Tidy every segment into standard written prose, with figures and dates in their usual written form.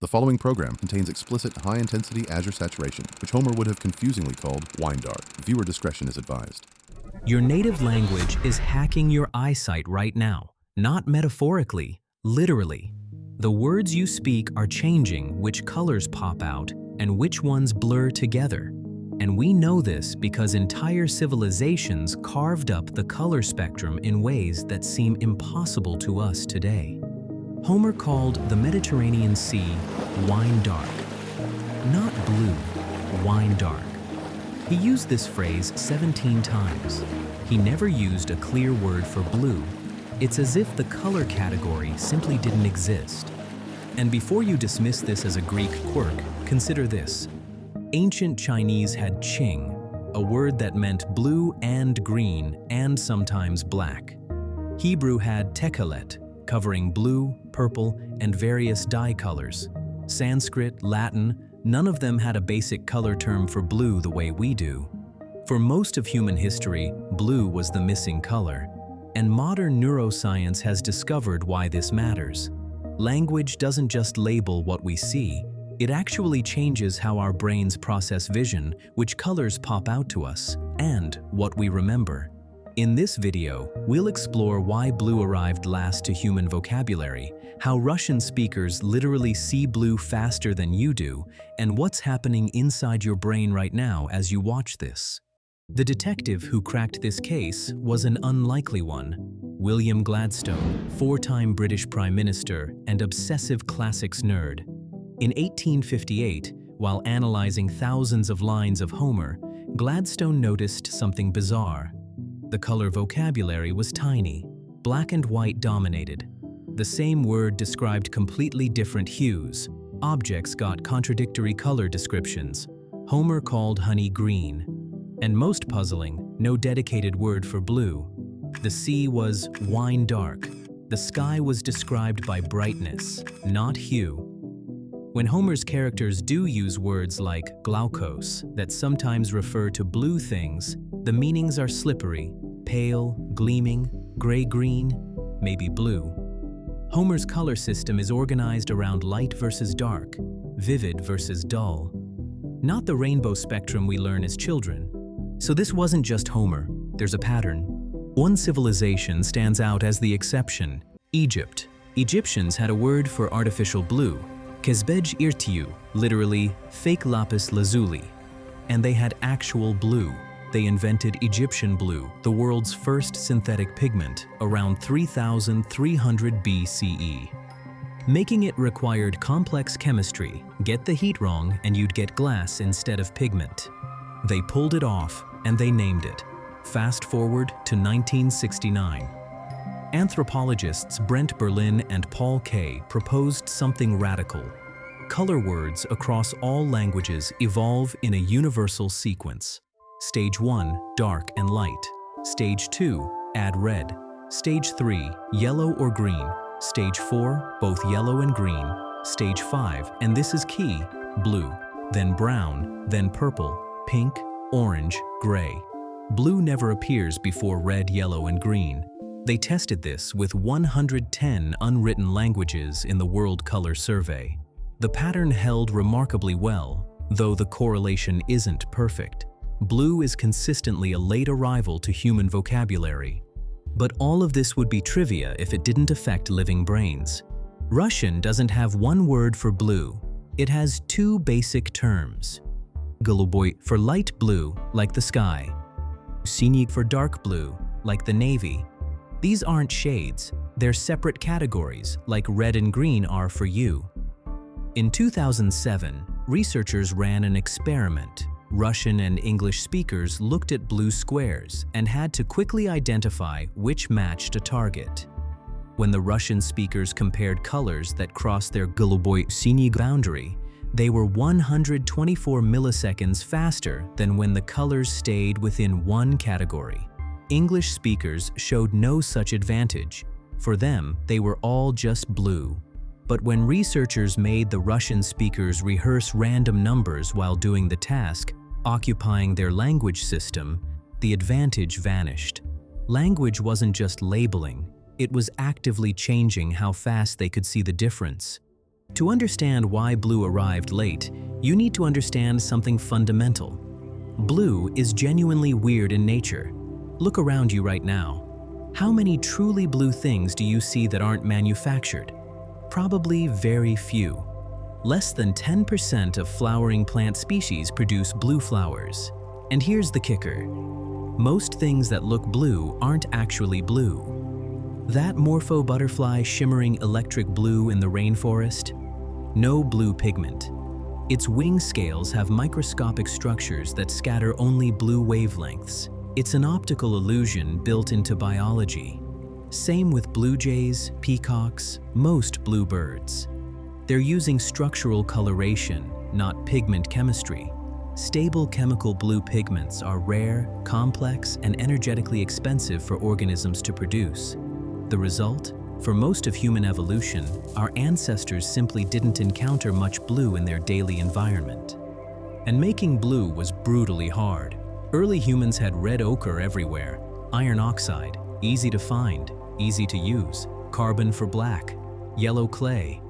The following program contains explicit high-intensity azure saturation, which Homer would have confusingly called wine dark. Viewer discretion is advised. Your native language is hacking your eyesight right now, not metaphorically, literally. The words you speak are changing which colors pop out and which ones blur together. And we know this because entire civilizations carved up the color spectrum in ways that seem impossible to us today. Homer called the Mediterranean Sea wine dark. Not blue, wine dark. He used this phrase 17 times. He never used a clear word for blue. It's as if the color category simply didn't exist. And before you dismiss this as a Greek quirk, consider this. Ancient Chinese had qing, a word that meant blue and green and sometimes black. Hebrew had techelet, covering blue, purple, and various dye colors. Sanskrit, Latin, none of them had a basic color term for blue the way we do. For most of human history, blue was the missing color. And modern neuroscience has discovered why this matters. Language doesn't just label what we see, it actually changes how our brains process vision, which colors pop out to us, and what we remember. In this video, we'll explore why blue arrived last to human vocabulary, how Russian speakers literally see blue faster than you do, and what's happening inside your brain right now as you watch this. The detective who cracked this case was an unlikely one. William Gladstone, four-time British Prime Minister and obsessive classics nerd. In 1858, while analyzing thousands of lines of Homer, Gladstone noticed something bizarre. The color vocabulary was tiny, black and white dominated. The same word described completely different hues. Objects got contradictory color descriptions. Homer called honey green. And most puzzling, no dedicated word for blue. The sea was wine dark. The sky was described by brightness, not hue. When Homer's characters do use words like glaukos that sometimes refer to blue things, the meanings are slippery, pale, gleaming, gray-green, maybe blue. Homer's color system is organized around light versus dark, vivid versus dull. Not the rainbow spectrum we learn as children. So this wasn't just Homer, there's a pattern. One civilization stands out as the exception, Egypt. Egyptians had a word for artificial blue, kezbej irtiu, literally fake lapis lazuli. And they had actual blue. They invented Egyptian blue, the world's first synthetic pigment, around 3,300 BCE. Making it required complex chemistry. Get the heat wrong and you'd get glass instead of pigment. They pulled it off and they named it. Fast forward to 1969. Anthropologists Brent Berlin and Paul Kay proposed something radical. Color words across all languages evolve in a universal sequence. Stage 1, dark and light. Stage 2, add red. Stage 3, yellow or green. Stage 4, both yellow and green. Stage 5, and this is key, blue. Then brown, then purple, pink, orange, gray. Blue never appears before red, yellow, and green. They tested this with 110 unwritten languages in the World Color Survey. The pattern held remarkably well, though the correlation isn't perfect. Blue is consistently a late arrival to human vocabulary. But all of this would be trivia if it didn't affect living brains. Russian doesn't have one word for blue. It has two basic terms. Голубой for light blue, like the sky. Синий for dark blue, like the navy. These aren't shades, they're separate categories, like red and green are for you. In 2007, researchers ran an experiment. Russian and English speakers looked at blue squares and had to quickly identify which matched a target. When the Russian speakers compared colors that crossed their голубой-синий boundary, they were 124 milliseconds faster than when the colors stayed within one category. English speakers showed no such advantage. For them, they were all just blue. But when researchers made the Russian speakers rehearse random numbers while doing the task, occupying their language system, the advantage vanished. Language wasn't just labeling, it was actively changing how fast they could see the difference. To understand why blue arrived late, you need to understand something fundamental. Blue is genuinely weird in nature. Look around you right now. How many truly blue things do you see that aren't manufactured? Probably very few. Less than 10% of flowering plant species produce blue flowers. And here's the kicker. Most things that look blue aren't actually blue. That morpho butterfly shimmering electric blue in the rainforest? No blue pigment. Its wing scales have microscopic structures that scatter only blue wavelengths. It's an optical illusion built into biology. Same with blue jays, peacocks, most bluebirds. They're using structural coloration, not pigment chemistry. Stable chemical blue pigments are rare, complex, and energetically expensive for organisms to produce. The result? For most of human evolution, our ancestors simply didn't encounter much blue in their daily environment. And making blue was brutally hard. Early humans had red ochre everywhere, iron oxide, easy to find, easy to use, carbon for black, yellow clay.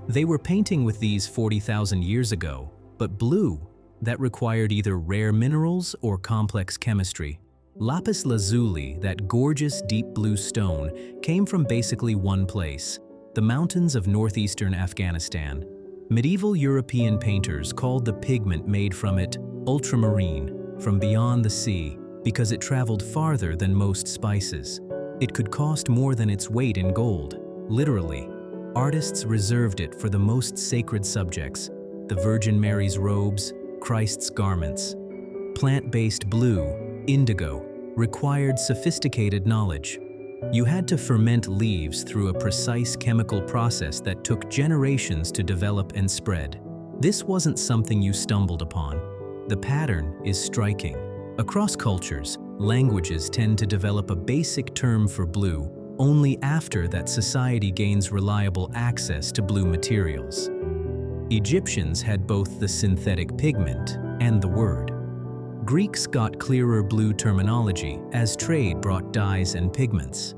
They were painting with these 40,000 years ago, but blue, that required either rare minerals or complex chemistry. Lapis lazuli, that gorgeous deep blue stone, came from basically one place, the mountains of northeastern Afghanistan. Medieval European painters called the pigment made from it ultramarine, from beyond the sea, because it traveled farther than most spices. It could cost more than its weight in gold, literally. Artists reserved it for the most sacred subjects, the Virgin Mary's robes, Christ's garments. Plant-based blue, indigo, required sophisticated knowledge. You had to ferment leaves through a precise chemical process that took generations to develop and spread. This wasn't something you stumbled upon. The pattern is striking. Across cultures, languages tend to develop a basic term for blue only after that society gains reliable access to blue materials. Egyptians had both the synthetic pigment and the word. Greeks got clearer blue terminology as trade brought dyes and pigments.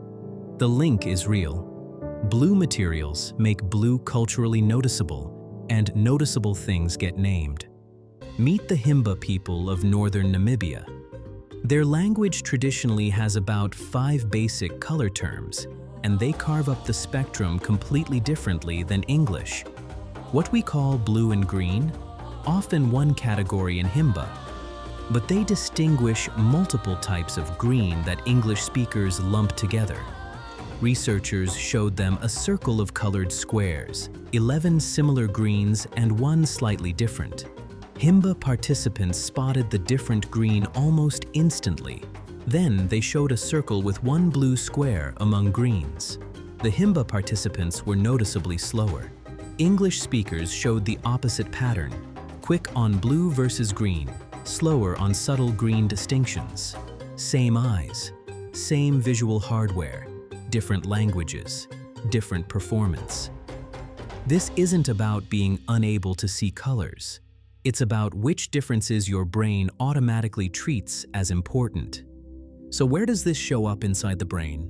The link is real. Blue materials make blue culturally noticeable, and noticeable things get named. Meet the Himba people of northern Namibia. Their language traditionally has about 5 basic color terms, and they carve up the spectrum completely differently than English. What we call blue and green, often one category in Himba, but they distinguish multiple types of green that English speakers lump together. Researchers showed them a circle of colored squares, 11 similar greens and one slightly different. Himba participants spotted the different green almost instantly. Then they showed a circle with one blue square among greens. The Himba participants were noticeably slower. English speakers showed the opposite pattern, quick on blue versus green, slower on subtle green distinctions. Same eyes, same visual hardware, different languages, different performance. This isn't about being unable to see colors. It's about which differences your brain automatically treats as important. So where does this show up inside the brain?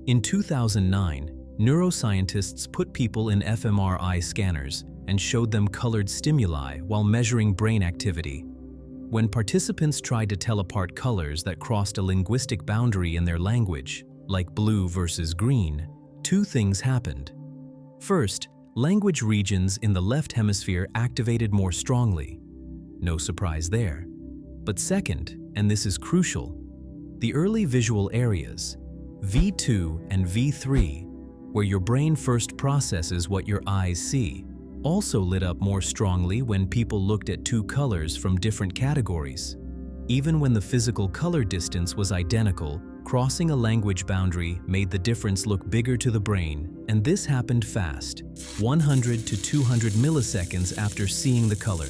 In 2009, neuroscientists put people in fMRI scanners and showed them colored stimuli while measuring brain activity. When participants tried to tell apart colors that crossed a linguistic boundary in their language, like blue versus green, 2 things happened. First, language regions in the left hemisphere activated more strongly. No surprise there. But second, and this is crucial, the early visual areas, V2 and V3, where your brain first processes what your eyes see, also lit up more strongly when people looked at 2 colors from different categories. Even when the physical color distance was identical, crossing a language boundary made the difference look bigger to the brain, and this happened fast, 100 to 200 milliseconds after seeing the color.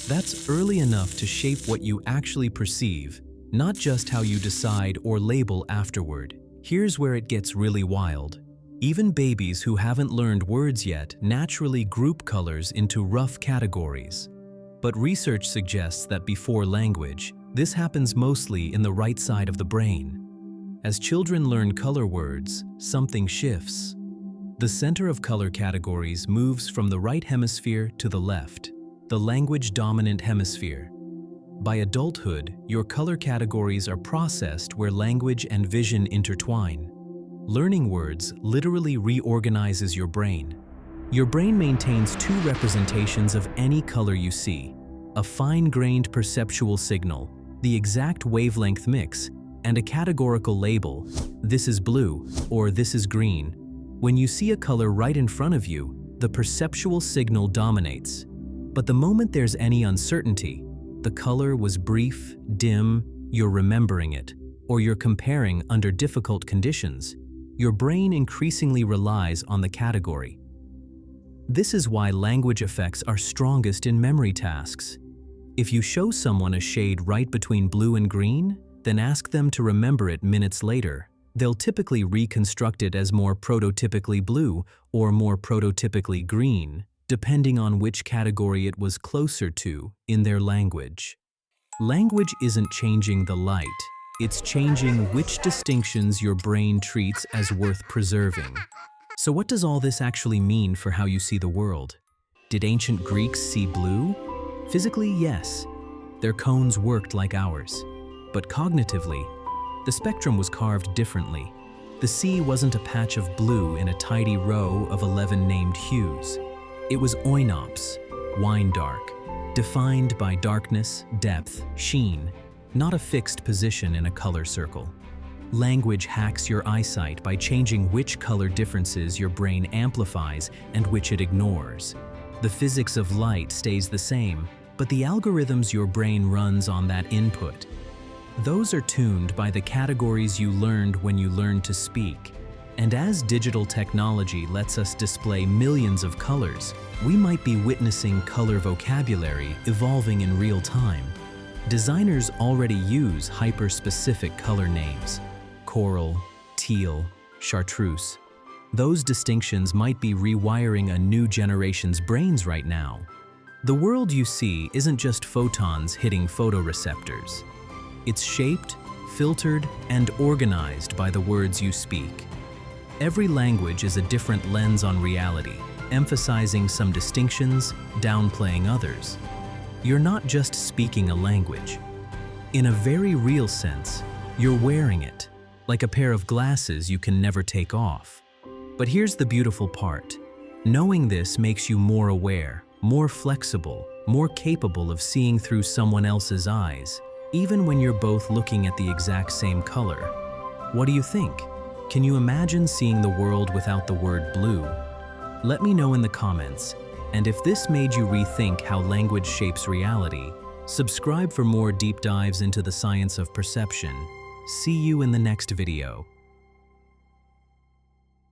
That's early enough to shape what you actually perceive, not just how you decide or label afterward. Here's where it gets really wild. Even babies who haven't learned words yet naturally group colors into rough categories. But research suggests that before language, this happens mostly in the right side of the brain. As children learn color words, something shifts. The center of color categories moves from the right hemisphere to the left, the language-dominant hemisphere. By adulthood, your color categories are processed where language and vision intertwine. Learning words literally reorganizes your brain. Your brain maintains two representations of any color you see: a fine-grained perceptual signal, the exact wavelength mix, and a categorical label, this is blue or this is green. When you see a color right in front of you, the perceptual signal dominates. But the moment there's any uncertainty, the color was brief, dim, you're remembering it, or you're comparing under difficult conditions, your brain increasingly relies on the category. This is why language effects are strongest in memory tasks. If you show someone a shade right between blue and green, then ask them to remember it minutes later. They'll typically reconstruct it as more prototypically blue or more prototypically green, depending on which category it was closer to in their language. Language isn't changing the light, it's changing which distinctions your brain treats as worth preserving. So what does all this actually mean for how you see the world? Did ancient Greeks see blue? Physically, yes. Their cones worked like ours. But cognitively, the spectrum was carved differently. The sea wasn't a patch of blue in a tidy row of 11 named hues. It was oinops, wine dark, defined by darkness, depth, sheen, not a fixed position in a color circle. Language hacks your eyesight by changing which color differences your brain amplifies and which it ignores. The physics of light stays the same, but the algorithms your brain runs on that input, those are tuned by the categories you learned when you learned to speak. And as digital technology lets us display millions of colors, we might be witnessing color vocabulary evolving in real time. Designers already use hyper-specific color names: coral, teal, chartreuse. Those distinctions might be rewiring a new generation's brains right now. The world you see isn't just photons hitting photoreceptors. It's shaped, filtered, and organized by the words you speak. Every language is a different lens on reality, emphasizing some distinctions, downplaying others. You're not just speaking a language. In a very real sense, you're wearing it, like a pair of glasses you can never take off. But here's the beautiful part. Knowing this makes you more aware, more flexible, more capable of seeing through someone else's eyes, even when you're both looking at the exact same color. What do you think? Can you imagine seeing the world without the word blue? Let me know in the comments, and if this made you rethink how language shapes reality, subscribe for more deep dives into the science of perception. See you in the next video.